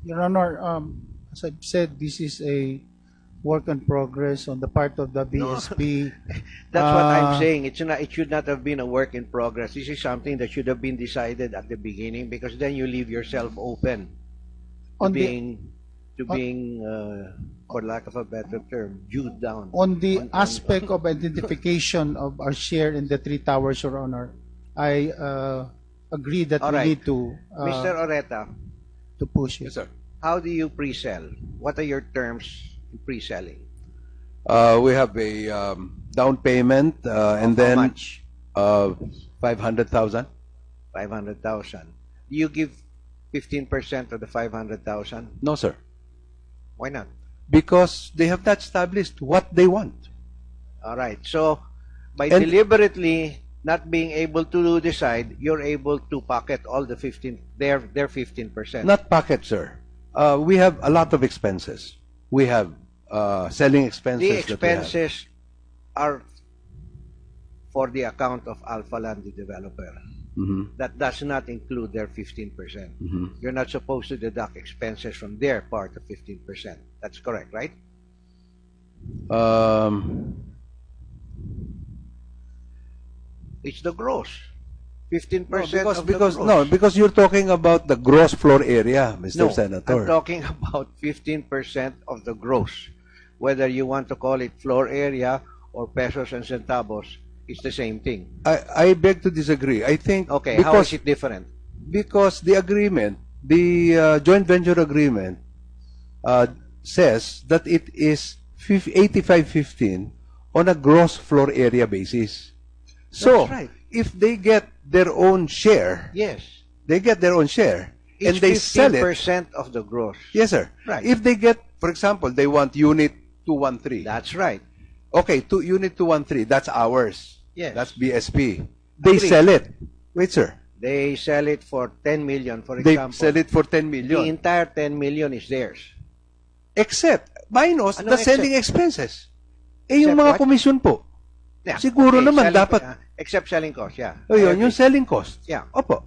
Your Honor, as I've said, this is a work in progress on the part of the BSP. That's what I'm saying. It's not. It should not have been a work in progress. This is something that should have been decided at the beginning, because then you leave yourself open to being, for lack of a better term, viewed down. On the aspect of identification of our share in the three towers, Your Honor, I agree that we need to Mr. Oreta, to push it. Yes, sir. how do you pre-sell? What are your terms in pre-selling? We have a down payment and How then much? 500,000. 500,000. Do you give 15% of the 500,000? No, sir. Why not? Because they have not established what they want. All right. So, by And- deliberately not being able to decide, you're able to pocket all the 15, their 15%. Not pocket, sir. We have a lot of expenses. We have selling expenses. The that we have. expenses are for the account of Alpha Land, the developer. That does not include their 15%. You're not supposed to deduct expenses from their part of 15%. That's correct, right? It's the gross. 15% of the gross. Because you're talking about the gross floor area, Mr. No, Senator. I'm talking about 15% of the gross. Whether you want to call it floor area or pesos and centavos, it's the same thing. I beg to disagree. I think Okay, how is it different? Because the agreement, the joint venture agreement, says that it is 85-15 on a gross floor area basis. So, That's right. if they get their own share, Yes. they get their own share, and It's they sell it. 15% of the gross. Yes, sir. Right. If they get, for example, they want unit 213. That's right. Okay, unit 213, that's ours. Yes. That's BSP. They Agreed. sell it. Wait, sir. They sell it for 10 million, for They example. sell it for 10 The million. entire 10 million is theirs. Except, minus Anong the selling expenses. Eh, yung Except mga what? commission po. Yeah. Siguro naman, selling- dapat- except selling cost, yeah. O I yun, agree. yung selling cost. Yeah. Opo.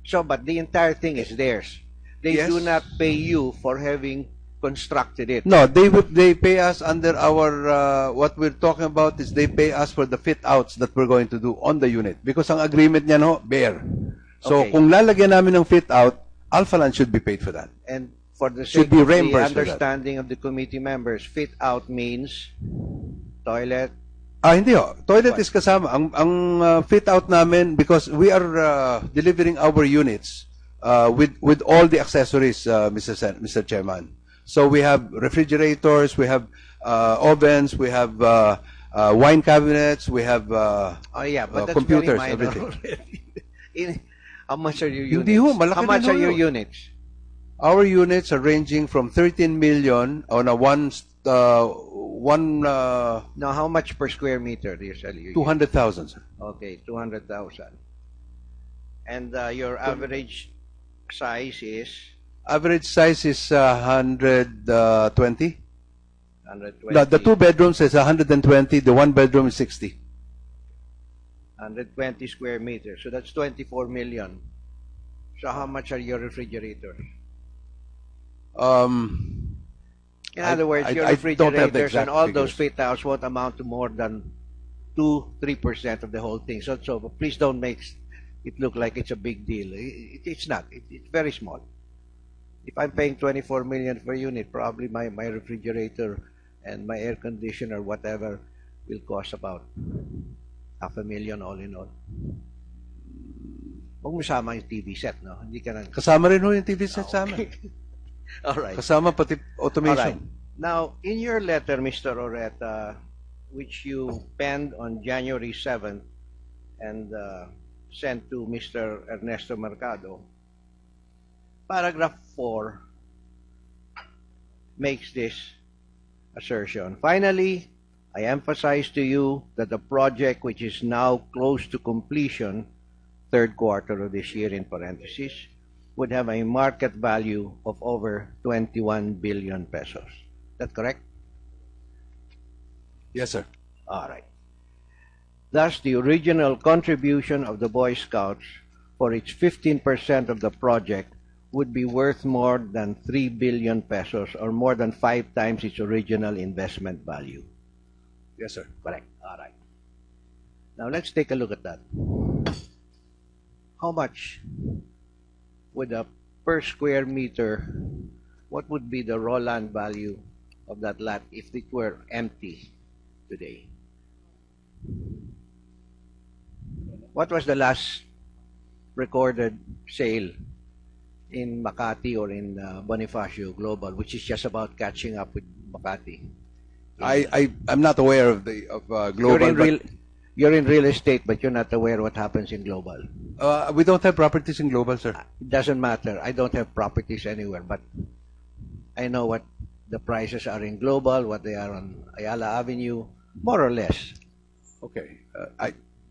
So, but the entire thing is theirs. They Yes. do not pay you for having constructed it. No, they pay us under our, what we're talking about is they pay us for the fit-outs that we're going to do on the unit. Because ang agreement niya, no, bare. So, Okay. kung lalagyan namin ng fit-out, Alpha Land should be paid for that. And for the Should sake be of the reimbursed for that. understanding of the committee members, fit out means toilet. Hindi ho. Toilet is kasama. Ang fit-out namin, because we are delivering our units with all the accessories, Mr. Chairman. So we have refrigerators, we have ovens, we have wine cabinets, we have Oh yeah, but that's computers, very minor everything. already. How much are your units? Hindi ho, malaki How much din are ho your yun. units? Our units are ranging from 13 million on a Now, how much per square meter do you sell your 200,000, sir. units? Okay, 200,000. And your average size is Average size is 120. 120. The two bedrooms is 120. The one bedroom is 60. 120 square meters. So that's 24 million. So how much are your refrigerators? In other words, your I don't have the refrigerators and exact all those figures. fit-outs won't amount to more than 2-3% of the whole thing. So please don't make it look like it's a big deal. It's not. It's very small. If I'm paying 24 million per unit, probably my refrigerator and my air conditioner, whatever, will cost about $500,000 all in all. Huwag mo sama yung TV set, no? Hindi ka na... Kasama rin ho yung TV set sa amin. All right. Kasama pati automation. All right. Now, in your letter, Mr. Oreta, which you penned on January 7th and sent to Mr. Ernesto Mercado, paragraph 4 makes this assertion. Finally, I emphasize to you that the project, which is now close to completion, third quarter of this year in parentheses, would have a market value of over 21 billion pesos. Is that correct? Yes, sir. All right. Thus, the original contribution of the Boy Scouts for its 15% of the project would be worth more than 3 billion pesos or more than 5 times its original investment value. Yes, sir. Correct. All right. Now let's take a look at that. How much would a per square meter, what would be the raw land value of that lot if it were empty today? What was the last recorded sale in Makati or in Bonifacio Global, which is just about catching up with Makati? I'm not aware of Global. You're in real estate, but you're not aware what happens in Global. We don't have properties in Global, sir. It doesn't matter. I don't have properties anywhere, but I know what the prices are in Global, what they are on Ayala Avenue, more or less. Okay.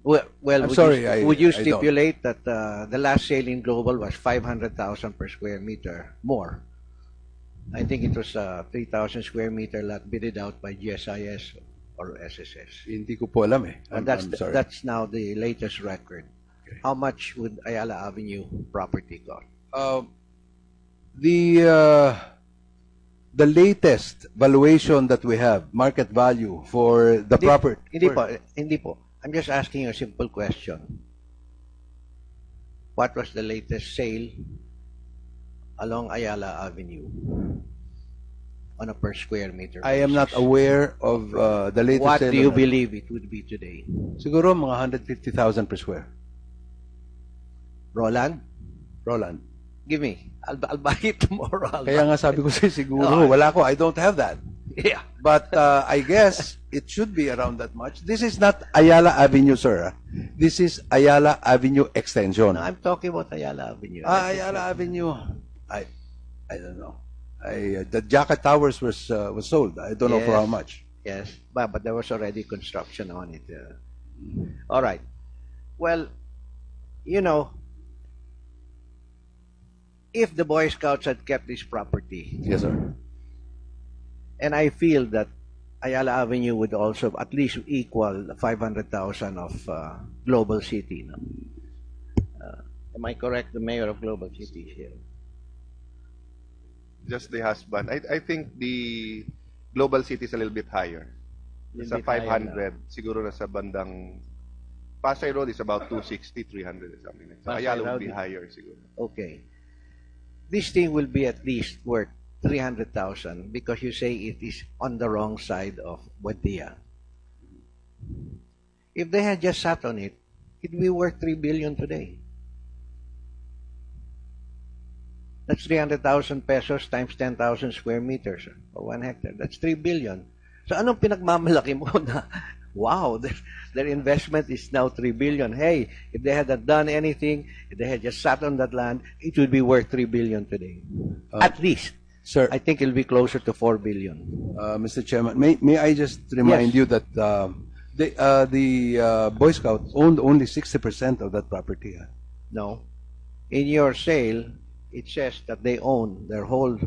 Well, I'm sorry, would you I don't. stipulate that the last sale in Global was 500,000 per square meter more? I think it was a 3,000 square meter lot bidded out by GSIS or SSS. Hindi ko po alam eh. And I'm sorry. that's now the latest record. Okay. How much would Ayala Avenue property cost? The latest valuation that we have, market value for the property. Hindi po. I'm just asking you a simple question. What was the latest sale along Ayala Avenue on a per square meter I am not basis? aware of the latest What sale do you on- believe it would be today? Siguro mga 150,000 per square. Roland, Roland. give me. I'll buy it tomorrow. Kaya nga sabi ko sa'yo, siguro, No. wala ko, I don't have that. Yeah. But I guess it should be around that much. This is not Ayala Avenue, sir. This is Ayala Avenue Extension. No, I'm talking about Ayala Avenue. Ayala Avenue, I don't know. The Jacket Towers was sold. I don't know for how much. Yes, but there was already construction on it. All right. Well, you know, if the Boy Scouts had kept this property, Yes, sir. and I feel that Ayala Avenue would also at least equal 500,000 of Global City. No? Am I correct? The mayor of Global City is here. Just the husband. I think the Global City is a little bit higher. Little Sa bit higher 500, siguro nasa bandang Pasay Road is about 260, 300 or something like that. Pasay Ayala would be Road. higher siguro. Okay. This thing will be at least worth 300,000 because you say it is on the wrong side of Buendia. If they had just sat on it, it would be worth 3 billion today. That's 300,000 pesos times 10,000 square meters or 1 hectare. That's 3 billion. So anong pinagmamalaki mo na, wow, their investment is now 3 billion. Hey, if they hadn't done anything, if they had just sat on that land, it would be worth 3 billion today. At least. Sir, I think it'll be closer to 4 billion. Mr. Chairman, may I just remind Yes. you that the Boy Scouts owned only 60% of that property. No. In your sale, it says that they own their whole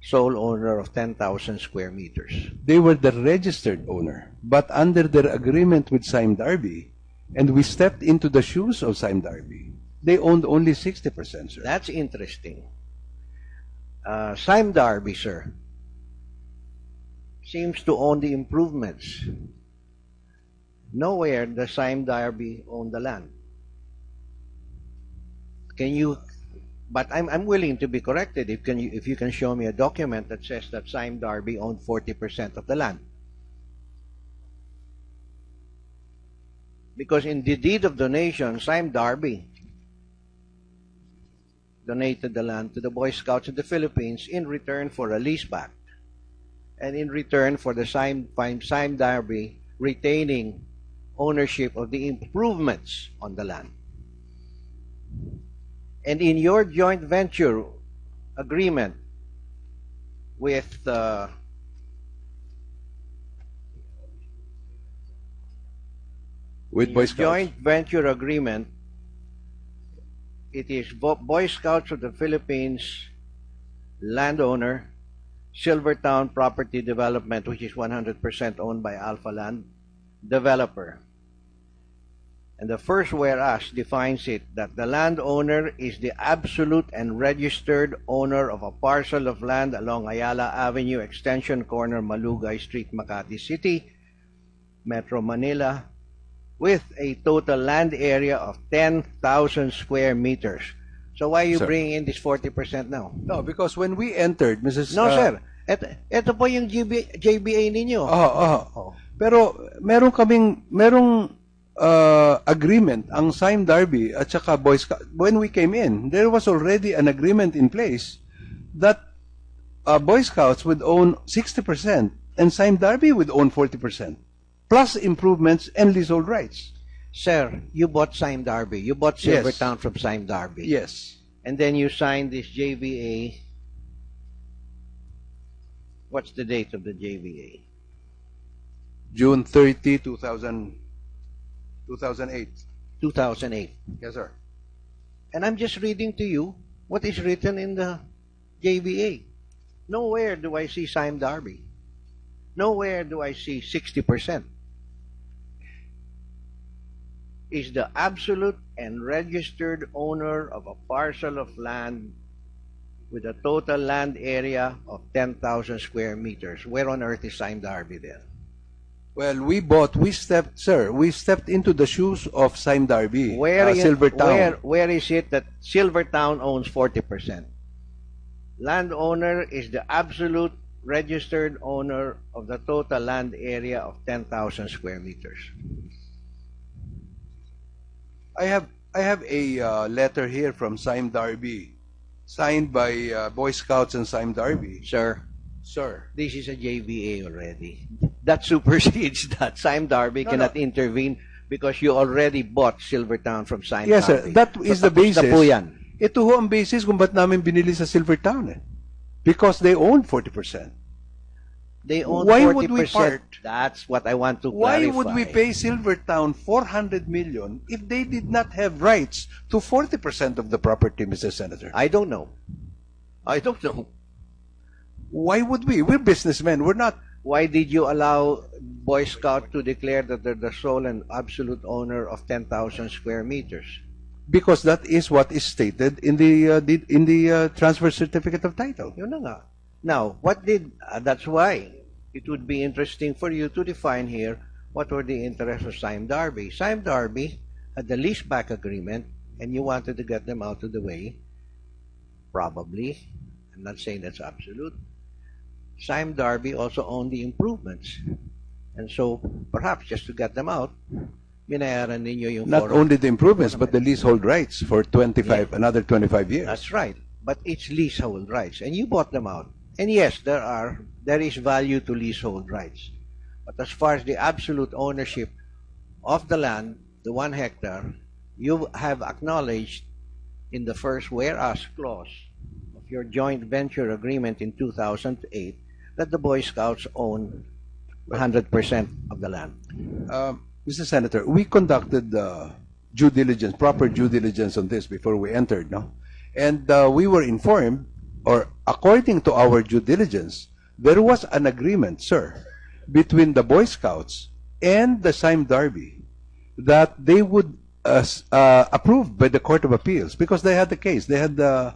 sole owner of 10,000 square meters. They were the registered owner, but under their agreement with Sime Darby, and we stepped into the shoes of Sime Darby, they owned only 60%, sir. That's interesting. Sime Darby, sir, seems to own the improvements. Nowhere does Sime Darby own the land. Can you? But I'm willing to be corrected if you can show me a document that says that Sime Darby owned 40% of the land. Because in the deed of donation, Sime Darby donated the land to the Boy Scouts of the Philippines in return for a leaseback, and in return for the Sime Darby retaining ownership of the improvements on the land. And in your joint venture agreement with With Boy Scouts. joint venture agreement, it is Boy Scouts of the Philippines landowner, Silvertown Property Development, which is 100% owned by Alpha Land, developer. And the first whereas defines it that the landowner is the absolute and registered owner of a parcel of land along Ayala Avenue, Extension Corner, Malugay Street, Makati City, Metro Manila, with a total land area of 10,000 square meters. So why are you Sir. bringing in this 40% now? No, because when we entered, Mrs. No, sir. Ito po yung JBA ninyo. Pero merong agreement ang Sime Darby at saka Boy Scout. When we came in, there was already an agreement in place that Boy Scouts would own 60% and Sime Darby would own 40%, plus improvements and leasehold rights. Sir, you bought Sime Darby. You bought Yes. Silvertown from Sime Darby. Yes. And then you signed this JVA. What's the date of the JVA? June 30, 2008. 2008. Yes, sir. And I'm just reading to you what is written in the JVA. Nowhere do I see Sime Darby. Nowhere do I see 60%. Is the absolute and registered owner of a parcel of land with a total land area of 10,000 square meters. Where on earth is Sime Darby there? Well, we stepped into the shoes of Sime Darby, Where Silvertown. where is it that Silvertown owns 40%? Landowner is the absolute registered owner of the total land area of 10,000 square meters. I have a letter here from Sime Darby, signed by Boy Scouts and Sime Darby. Sir, Sir. this is a JVA already. That supersedes that. Sime Darby cannot intervene because you already bought Silvertown from Sime Yes, Darby. sir. That is So, the tapos na basis. po yan. Ito ho ang basis kung ba't namin binili sa Silvertown. Because they own 40%. They own Why 40%. would we part? That's what I want to Why clarify. would we pay Silvertown 400 million if they did not have rights to 40% of the property, Mr. Senator? I don't know. I don't know. Why would we? We're businessmen. We're not. Why did you allow Boy Scout to declare that they're the sole and absolute owner of 10,000 square meters? Because that is what is stated in the transfer certificate of title. Yun na nga. Now, what did, that's why it would be interesting for you to define here what were the interests of Sime Darby. Sime Darby had the leaseback agreement and you wanted to get them out of the way. Probably. I'm not saying that's absolute. Sime Darby also owned the improvements. And so, perhaps just to get them out, binayaran ninyo yung Not only the improvements, but the leasehold rights for 25, another 25 years. That's right. But it's leasehold rights. And you bought them out. And yes, there is value to leasehold rights. But as far as the absolute ownership of the land, the 1 hectare, you have acknowledged in the first whereas clause of your joint venture agreement in 2008 that the Boy Scouts own 100% of the land. Mr. Senator, we conducted due diligence, proper due diligence on this before we entered, no? And we were informed, or according to our due diligence, there was an agreement, sir, between the Boy Scouts and the Sime Darby that they would approve by the Court of Appeals because they had the case. They had the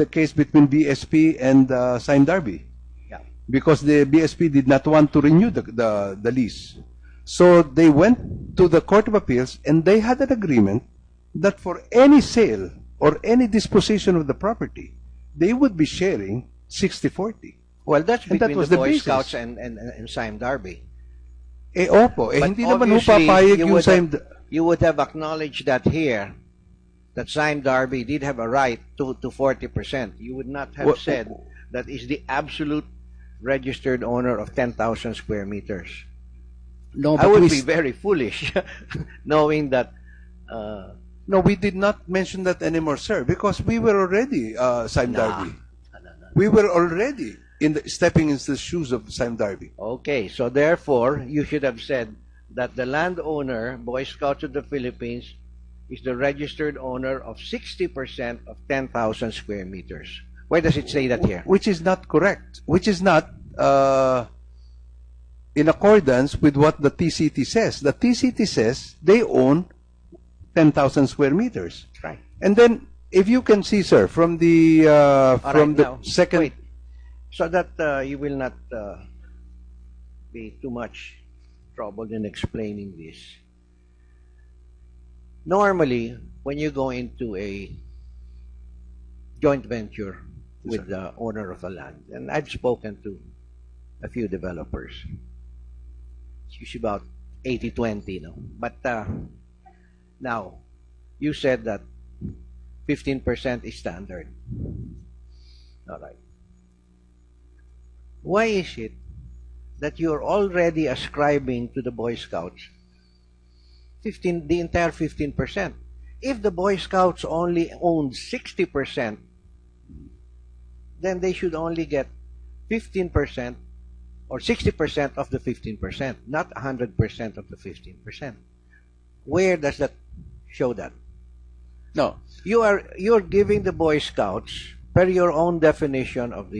case between BSP and Sime Darby. Yeah. Because the BSP did not want to renew the lease. So they went to the Court of Appeals and they had an agreement that for any sale or any disposition of the property, they would be sharing 60-40. Well, that's And that between was the the Boy basis. Scouts and Sime Darby. Opo, But hindi naman ho obviously, papayag you yung would Sime... you would have acknowledged that here, that Sime Darby did have a right to 40%. You would not have Well, said that is the absolute registered owner of 10,000 square meters. No, I but would we, be very foolish knowing that no, we did not mention that anymore, sir, because we were already Sime Darby. We were already stepping into the shoes of Sime Darby. okay, so therefore you should have said that the landowner, Boy Scouts of the Philippines, is the registered owner of 60% of 10,000 square meters. Where does it say that here? Which is not correct. Which is not in accordance with what the TCT says. The TCT says they own 10,000 square meters. Right. And then, if you can see, sir, from the All right, now, second, wait. So that you will not be too much troubled in explaining this. Normally, when you go into a joint venture with the owner of a land, and I've spoken to a few developers, it's usually about 80-20, no? But now, you said that 15% is standard. All right. Why is it that you're already ascribing to the Boy Scouts the entire 15%? If the Boy Scouts only own 60%, then they should only get 15% or 60% of the 15%, not 100% of the 15%. Where does that show that? no, You're giving the Boy Scouts, per your own definition of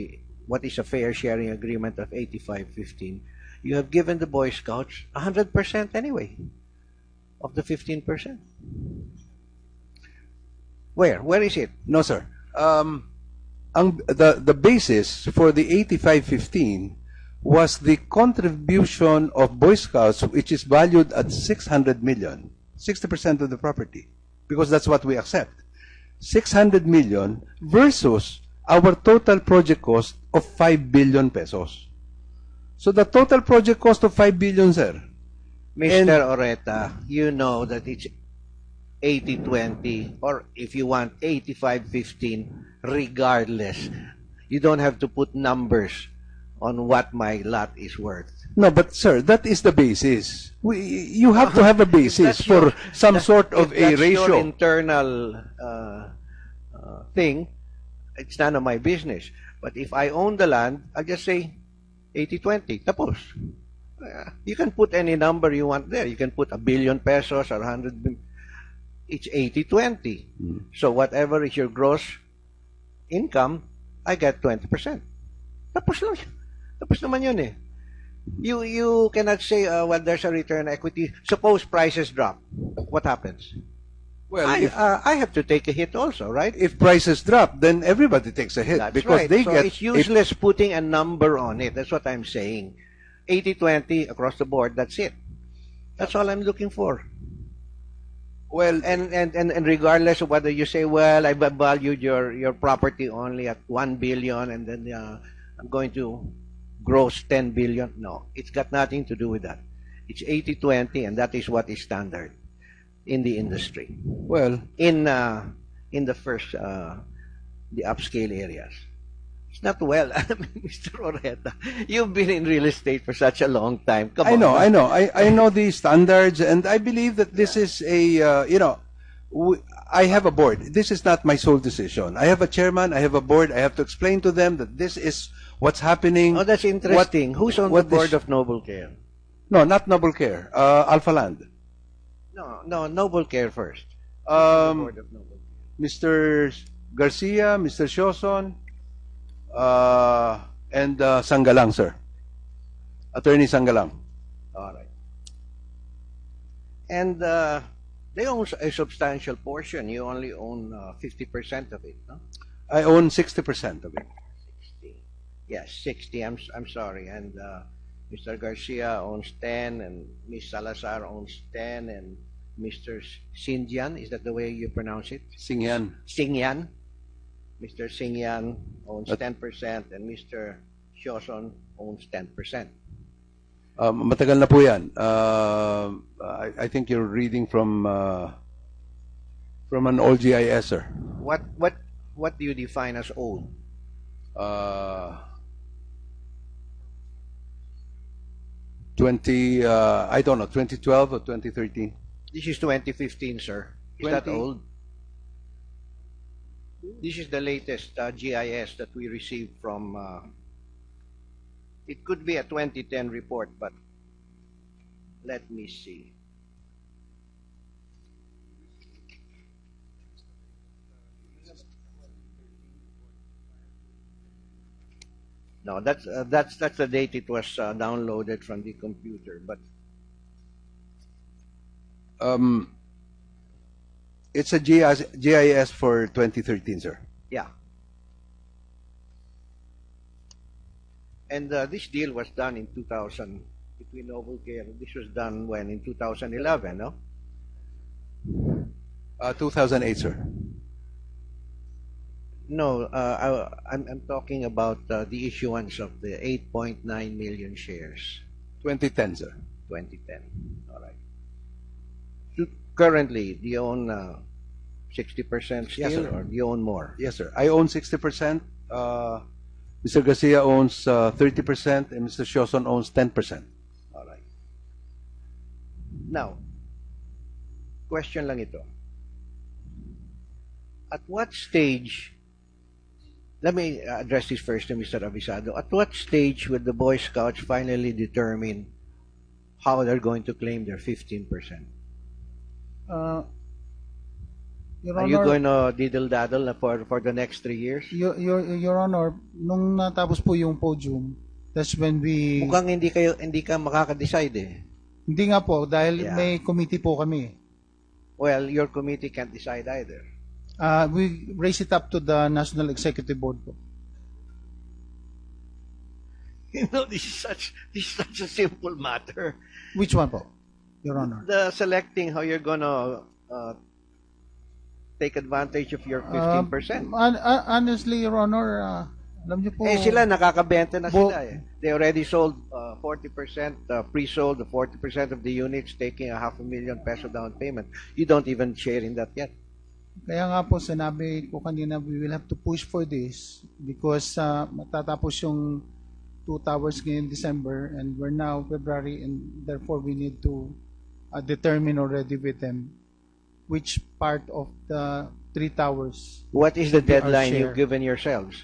what is a fair sharing agreement of 85-15, you have given the Boy Scouts 100% anyway of the 15%. Where is it? no, sir. The basis for the 85-15 was the contribution of Boy Scouts, which is valued at 600 million, 60% of the property, because that's what we accept. 600 million versus our total project cost of 5 billion pesos. So the total project cost of 5 billion, sir. Mr. Oreta, you know that it's 80-20, or if you want 85-15, regardless. You don't have to put numbers on what my lot is worth. No, but sir, that is the basis. You have to have a basis That's for your- some that- sort of if a that's your ratio. internal thing, it's none of my business. But if I own the land, I'll just say 80-20, tapos. You can put any number you want there. You can put 1 billion pesos or 100 billion. It's 80-20. So whatever is your gross income, I get 20%. Tapos lang. Tapos naman yun eh. You cannot say, well, there's a return equity. Suppose prices drop. What happens? Well, I have to take a hit also, right? if prices drop, then everybody takes a hit That's because right. they So get. it's useless putting a number on it. That's what I'm saying. 80-20 across the board, that's it. That's all I'm looking for. Well, And regardless of whether you say, well, I valued your property only at 1 billion and then I'm going to gross 10 billion. No, it's got nothing to do with that. It's 80-20 and that is what is standard in the industry. well, In the first, the upscale areas. It's not well. Mr. Oreta, you've been in real estate for such a long time. Come on. I know. I know the standards, and I believe that this is a, I have a board. This is not my sole decision. I have a chairman, I have a board. I have to explain to them that this is what's happening. Oh, that's interesting. Who's on the what board is- of Noble Care? No, not Noble Care. Alpha Land. No, Noble Care first. Um, Board of Noble Care. Mr. Garcia, Mr. Sioson, and Sangalang, sir. Attorney Sangalang. All right. And they own a substantial portion. You only own 50% of it, no? I own 60% of it. 60. Yes, 60. I'm sorry. And Mr. Garcia owns 10, and Ms. Salazar owns 10, and Mr. Sindian, is that the way you pronounce it? Singyan. Singyan. Mr. Singyan owns 10%, and Mr. Sioson owns 10%. Matagal na po yan. I think you're reading from an old GIS, sir. What do you define as old? Uh, 2012 or 2013. This is 2015, sir. Is that 20 old? This is the latest GIS that we received from. It could be a 2010 report, but let me see. No, that's the date it was downloaded from the computer. But It's a GIS for 2013, sir. Yeah. And this deal was done in 2000 between Noble Care. This was done when in 2011, no? 2008, sir. No, I'm talking about the issuance of the 8.9 million shares, 2010, sir. 2010. All right. So currently, do you own 60% still, Yes, sir. or do you own more? Yes, sir. I own 60%. Mr. Garcia owns 30%, and Mr. Sioson owns 10%. All right. Now, question lang ito. At what stage, let me address this first to Mr. Avisado. At what stage would the Boy Scouts finally determine how they're going to claim their 15%? Your Are you Honor, going to diddle-daddle na for the next 3 years? Your Honor, nung natapos po yung podium, that's when we... Mukhang hindi ka makaka-decide eh. Hindi nga po, dahil Yeah. may committee po kami. Well, your committee can't decide either. We raise it up to the National Executive Board po. You know, this is such a simple matter. Which one po, Your Honor? The selecting how you're gonna take advantage of your 15%. Honestly, Your Honor, alam niyo po... Eh sila nakakabenta na Bo- sila eh. They already sold 40%, pre-sold the 40% of the units, taking a $500,000 down payment. You don't even share in that yet. Kaya nga po, sinabi ko kanina, we will have to push for this because matatapos yung 2 towers ngayon December and we're now February, and therefore we need to determine already with them which part of the 3 towers. What is the Should be our deadline share. you've given yourselves?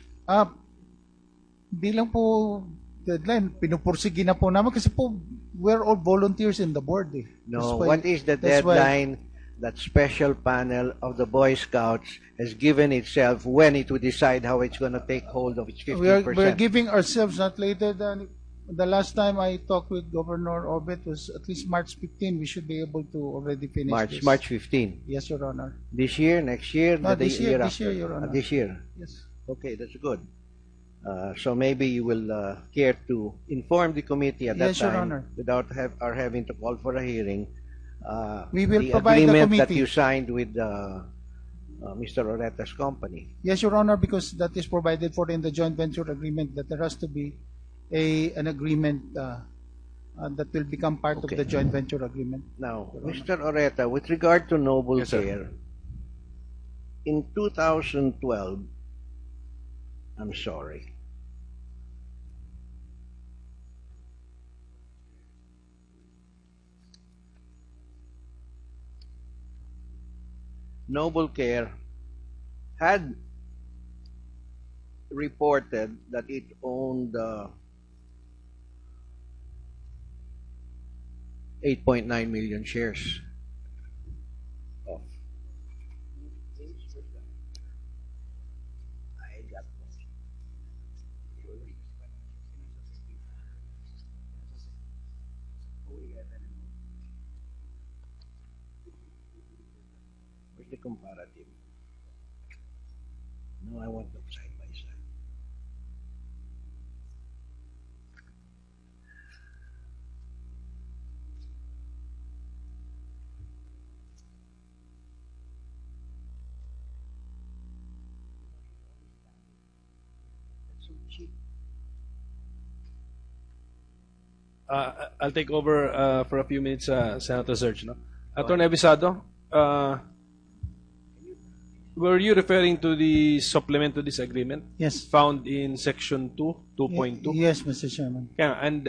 Di lang po deadline, pinupursige na po namin kasi po we're all volunteers in the board eh. That's No, why- what is the that's why- deadline that special panel of the Boy Scouts has given itself when it would decide how it's going to take hold of its 15%? We're giving ourselves not later than the last time I talked with Governor Obet was at least March 15. We should be able to already finish this. March 15. Yes, Your Honor. This year, next year, No, the this year, after? Your Honor. This year. Yes. Okay, that's good. So maybe you will care to inform the committee at that Yes, Your time Honor. without our having to call for a hearing. We will the provide the agreement that committee. you signed with Mr. Oreta's company. Yes, Your Honor, because that is provided for in the joint venture agreement that there has to be an agreement that will become part Okay. of the joint venture agreement. Now, Mr. Oreta, with regard to Noble Yes, sir. Care, in 2012, I'm sorry. Noble Care had reported that it owned 8.9 million shares of. I got Where's the comparative? No, I want them side by side. That's so cheap. I'll take over for a few minutes, Senator Serge. No? Attorney Avisado, were you referring to the supplement to this agreement Yes. found in Section 2.2? Yes, Mr. Chairman. Yeah, and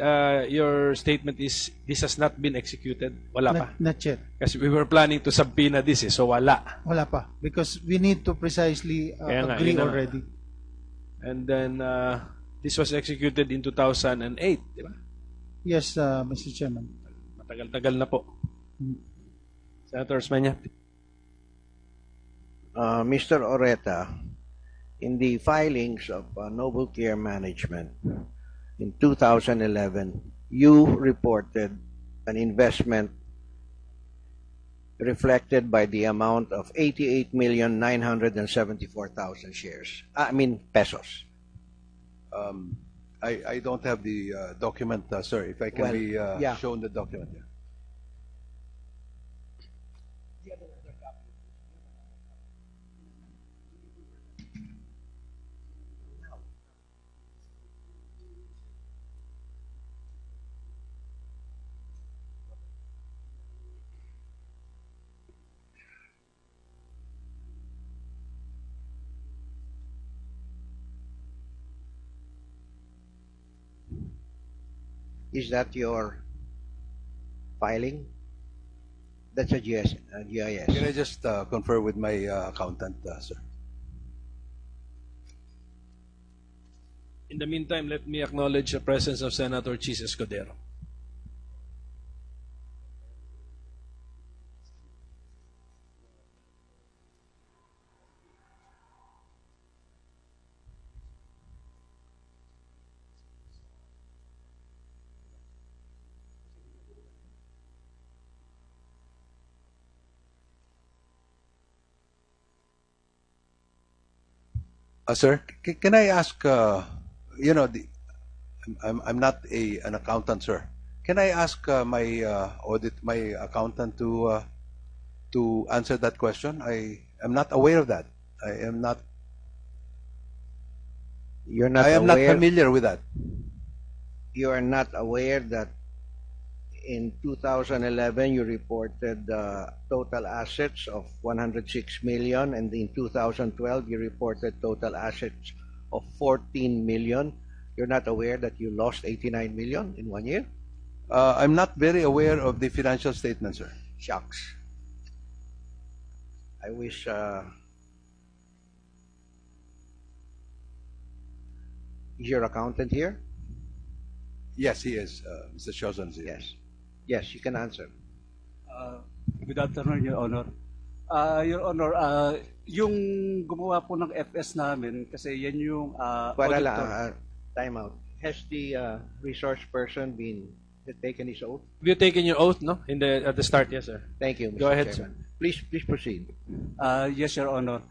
your statement is this has not been executed? Wala pa? Not yet. Kasi we were planning to subpoena this, so wala. Wala pa. Because we need to precisely Kaya nga, agree yun na nga. already. And then this was executed in 2008, di ba? Yes, Mr. Chairman. Matagal-tagal na po. Senator Osmena. Mr. Oreta, in the filings of Noble Care Management in 2011, you reported an investment reflected by the amount of 88,974,000 shares. I mean pesos. I don't have the document, sir. If I can Well, be yeah. shown the document. Yeah. Is that your filing? That's a GIS. Can I just confer with my accountant, sir? In the meantime, let me acknowledge the presence of Senator Chis Escudero. Sir, can I ask? You know, I'm not an accountant, sir. Can I ask my accountant to answer that question? I am not aware of that. I am not familiar with that. You are not aware that in 2011 you reported total assets of 106 million, and in 2012 you reported total assets of 14 million. You're not aware that you lost 89 million in 1 year? I'm not very aware of the financial statement, sir. Shucks. I wish is your accountant here? Yes, he is. Mr. Sioson is here. Yes. Yes, you can answer. Good afternoon, Your Honor. Your Honor, yung gumawa po ng FS namin, kasi yan yung Para auditor. lang, time out. Has the resource person been taken his oath? Have you taken your oath, no? At the start, yes, sir. Thank you, Mr. Go ahead, Chairman. Please proceed. Yes, Your Honor.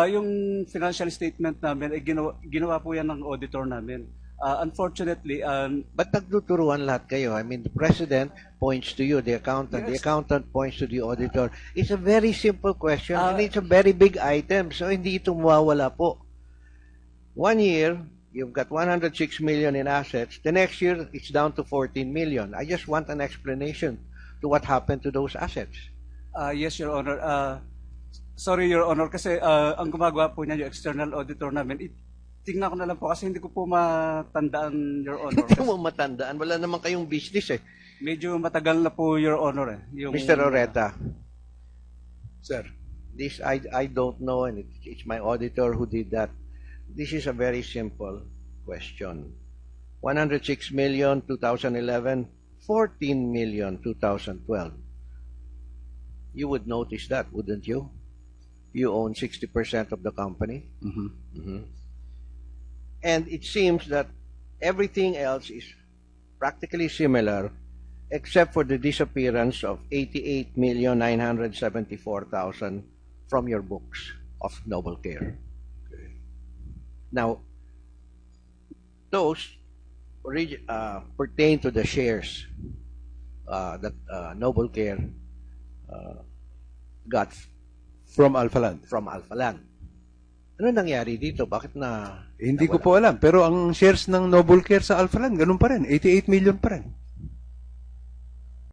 Yung financial statement namin, ginawa po yan ng auditor namin. Unfortunately, But nagtuturuan lahat kayo. I mean, the president points to you, the accountant. The Yes. accountant points to the auditor. It's a very simple question and it's a very big item. So, hindi ito mawawala po. 1 year, you've got 106 million in assets. The next year, it's down to 14 million. I just want an explanation to what happened to those assets. yes, Your Honor. Sorry, Your Honor, kasi ang gumagawa po niya yung external auditor namin. Tingnan ko na lang po kasi hindi ko po matandaan, Your Honor. Ito mo matandaan. Wala naman kayong business eh. Medyo matagal na po, Your Honor. Yung, Mr. Oreta, Sir. this I don't know, and it's my auditor who did that. This is a very simple question. 106 million 2011, 14 million 2012. You would notice that, wouldn't you? You own 60% of the company. And it seems that everything else is practically similar except for the disappearance of 88,974,000 from your books of Noble Care. Now, those pertain to the shares that Noble Care got From Alphaland. from Alphaland. Ano nangyari dito? Bakit na Hindi ko po alam. Pero ang shares ng Noble Care sa Alphaland, ganun pa rin. 88 million pa rin.